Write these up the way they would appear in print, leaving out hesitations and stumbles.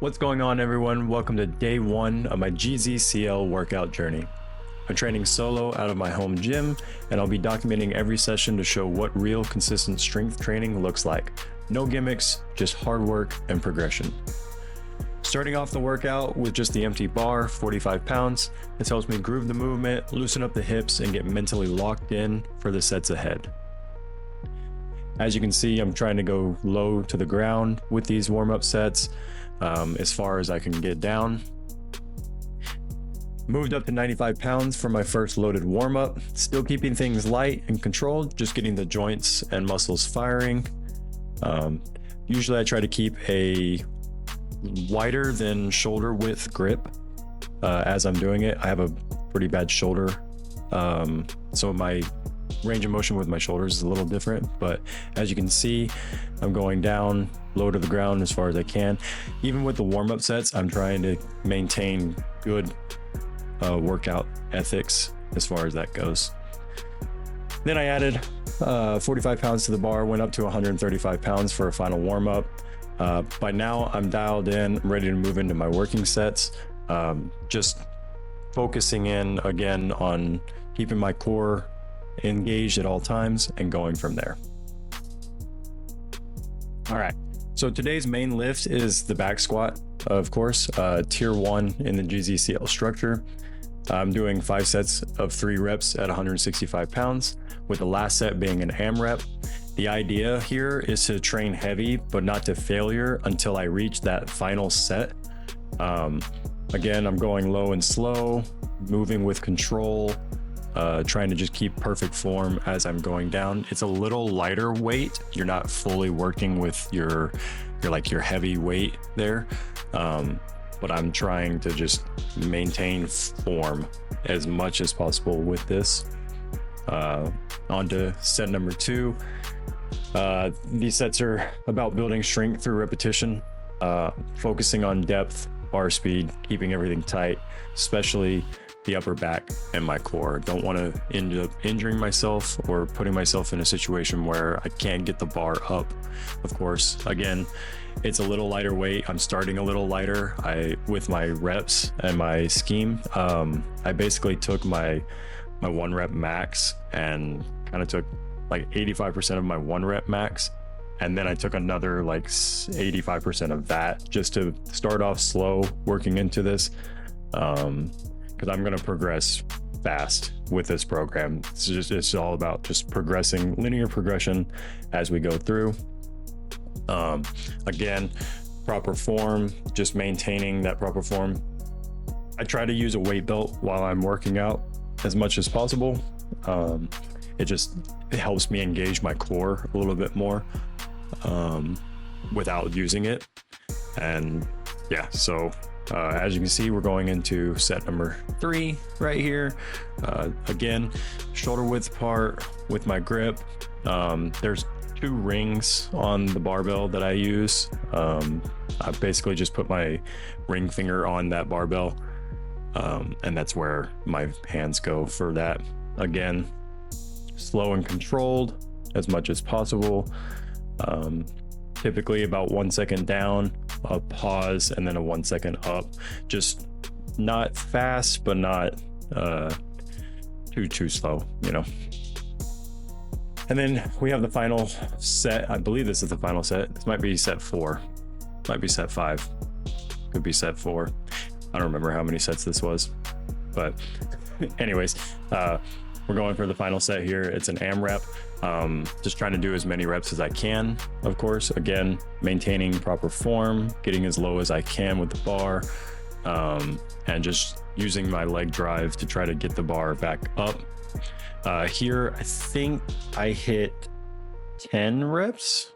What's going on, everyone? Welcome to day one of my GZCL workout journey. I'm training solo out of my home gym, and I'll be documenting every session to show what real consistent strength training looks like. No gimmicks, just hard work and progression. Starting off the workout with just the empty bar, 45 pounds. This helps me groove the movement, loosen up the hips, and get mentally locked in for the sets ahead. As you can see, I'm trying to go low to the ground with these warm-up sets as far as I can get down. Moved up to 95 pounds for my first loaded warm-up, still keeping things light and controlled, just getting the joints and muscles firing. Usually I try to keep a wider than shoulder width grip as I'm doing it. I have a pretty bad shoulder, so my range of motion with my shoulders is a little different, but as you can see, I'm going down low to the ground as far as I can. Even with the warm-up sets, I'm trying to maintain good workout ethics as far as that goes. Then I added 45 pounds to the bar, went up to 135 pounds for a final warm-up. By now I'm dialed in, I'm ready to move into my working sets. Just focusing in again on keeping my core engaged at all times and going from there. All right, so today's main lift is the back squat, of course, tier 1 in the GZCL structure. I'm doing 5 sets of 3 reps at 165 pounds, with the last set being an AMRAP. The idea here is to train heavy, but not to failure until I reach that final set. Again, I'm going low and slow, moving with control, trying to just keep perfect form as I'm going down. It's a little lighter weight. You're not fully working with your heavy weight there. But I'm trying to just maintain form as much as possible with this. On to set number 2. These sets are about building strength through repetition, focusing on depth, bar speed, keeping everything tight, especially the upper back and my core. Don't want to end up injuring myself or putting myself in a situation where I can't get the bar up. Of course, again, it's a little lighter weight. I'm starting a little lighter. With my reps and my scheme, I basically took my 1 rep max and kind of took like 85% of my 1 rep max, and then I took another like 85% of that just to start off slow working into this, because I'm going to progress fast with this program. It's all about just progressing, linear progression as we go through. Again, proper form, just maintaining that proper form. I try to use a weight belt while I'm working out as much as possible. It helps me engage my core a little bit more without using it. And yeah, so as you can see, we're going into set number 3 right here. Again, shoulder width apart with my grip. There's 2 rings on the barbell that I use. I basically just put my ring finger on that barbell, and that's where my hands go for that. Again, slow and controlled as much as possible. Typically about 1 second down, a pause, and then a 1 second up. Just not fast, but not too slow, you know. And then we have the final set. I believe this is the final set. This might be set 4, might be set 5, could be set 4. I don't remember how many sets this was, but anyways, we're going for the final set here. It's an AMRAP. Just trying to do as many reps as I can, of course. Again, maintaining proper form, getting as low as I can with the bar, and just using my leg drive to try to get the bar back up. Here, I think I hit 10 reps,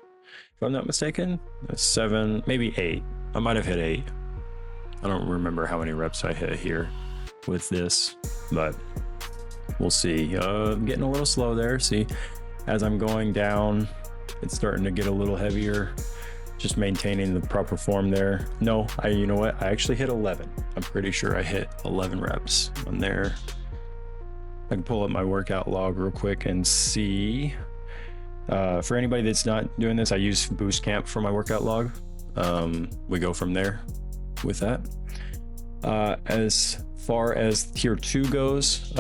if I'm not mistaken. 7, maybe 8. I might have hit 8. I don't remember how many reps I hit here with this, but we'll see. I'm getting a little slow there. See, as I'm going down, it's starting to get a little heavier. Just maintaining the proper form there. No, you know what? I actually hit 11. I'm pretty sure I hit 11 reps on there. I can pull up my workout log real quick and see. For anybody that's not doing this, I use Boost Camp for my workout log. We go from there. with that. As far as tier 2 goes,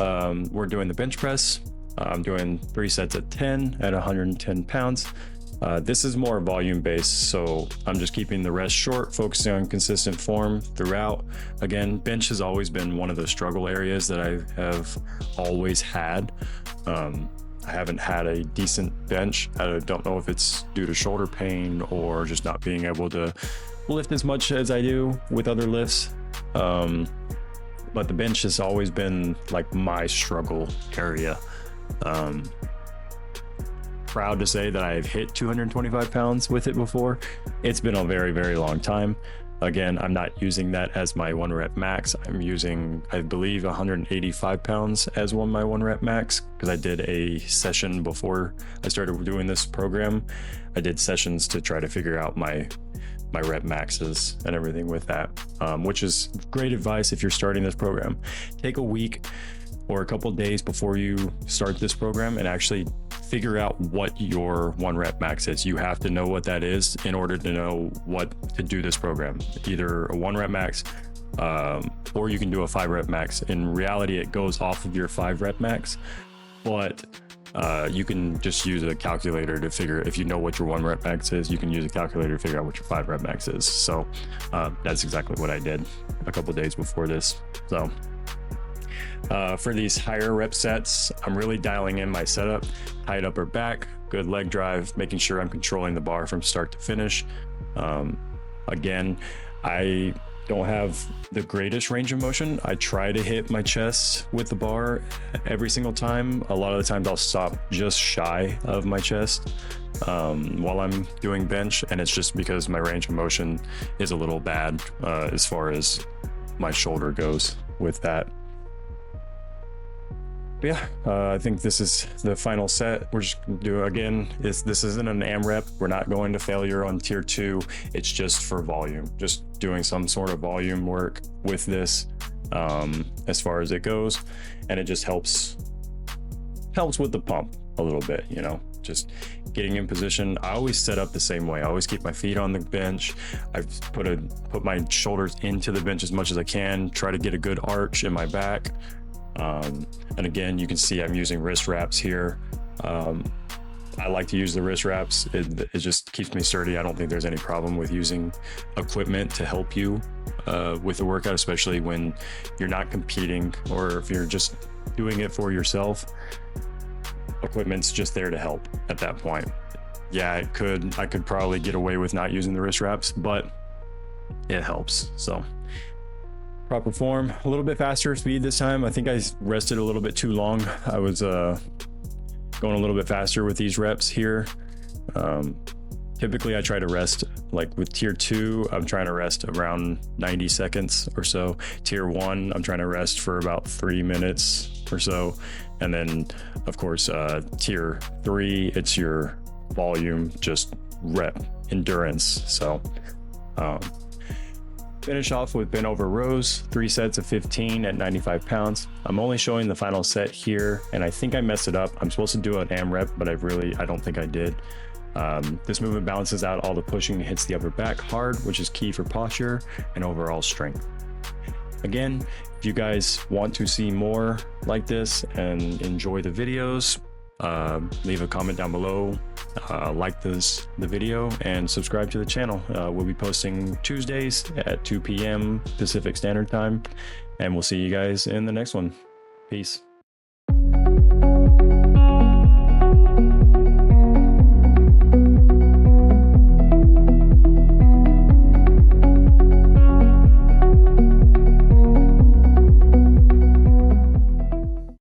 we're doing the bench press. I'm doing 3 sets at 10 at 110 pounds. This is more volume based, so I'm just keeping the rest short, focusing on consistent form throughout. Again, bench has always been one of the struggle areas that I have always had. I haven't had a decent bench. I don't know if it's due to shoulder pain or just not being able to lift as much as I do with other lifts. But the bench has always been like my struggle area. Proud to say that I've hit 225 pounds with it before. It's been a very, very long time. Again, I'm not using that as my 1 rep max. I'm using, I believe, 185 pounds as my 1 rep max, because I did a session before I started doing this program. I did sessions to try to figure out my rep maxes and everything with that, which is great advice if you're starting this program. Take a week or a couple of days before you start this program and actually figure out what your 1 rep max is. You have to know what that is in order to know what to do this program. Either a 1 rep max, or you can do a 5 rep max. In reality, it goes off of your 5 rep max, but you can just use a calculator to figure, if you know what your 1 rep max is, you can use a calculator to figure out what your 5 rep max is. So that's exactly what I did a couple of days before this. So for these higher rep sets, I'm really dialing in my setup, tight upper back, good leg drive, making sure I'm controlling the bar from start to finish. Again, I don't have the greatest range of motion. I try to hit my chest with the bar every single time. A lot of the times I'll stop just shy of my chest while I'm doing bench, and it's just because my range of motion is a little bad as far as my shoulder goes with that. But yeah, I think this is the final set. We're just gonna do, again, this isn't an AMREP. We're not going to failure on tier 2. It's just for volume, just doing some sort of volume work with this as far as it goes. And it just helps with the pump a little bit, you know, just getting in position. I always set up the same way. I always keep my feet on the bench. I've put my shoulders into the bench as much as I can, try to get a good arch in my back. And again, you can see I'm using wrist wraps here. I like to use the wrist wraps. It just keeps me sturdy. I don't think there's any problem with using equipment to help you with the workout, especially when you're not competing or if you're just doing it for yourself. Equipment's just there to help at that point. Yeah, I could probably get away with not using the wrist wraps, but it helps. So proper form, a little bit faster speed this time. I think I rested a little bit too long. I was going a little bit faster with these reps here. Typically I try to rest, like with tier 2, I'm trying to rest around 90 seconds or so. Tier 1, I'm trying to rest for about 3 minutes or so. And then of course, tier 3, it's your volume, just rep endurance. So, finish off with bent over rows, 3 sets of 15 at 95 pounds. I'm only showing the final set here, and I think I messed it up. I'm supposed to do an AMREP, but I don't think I did. This movement balances out all the pushing and hits the upper back hard, which is key for posture and overall strength. Again, if you guys want to see more like this and enjoy the videos, leave a comment down below, like the video, and subscribe to the channel. We'll be posting Tuesdays at 2 p.m. Pacific Standard Time, and we'll see you guys in the next one. Peace.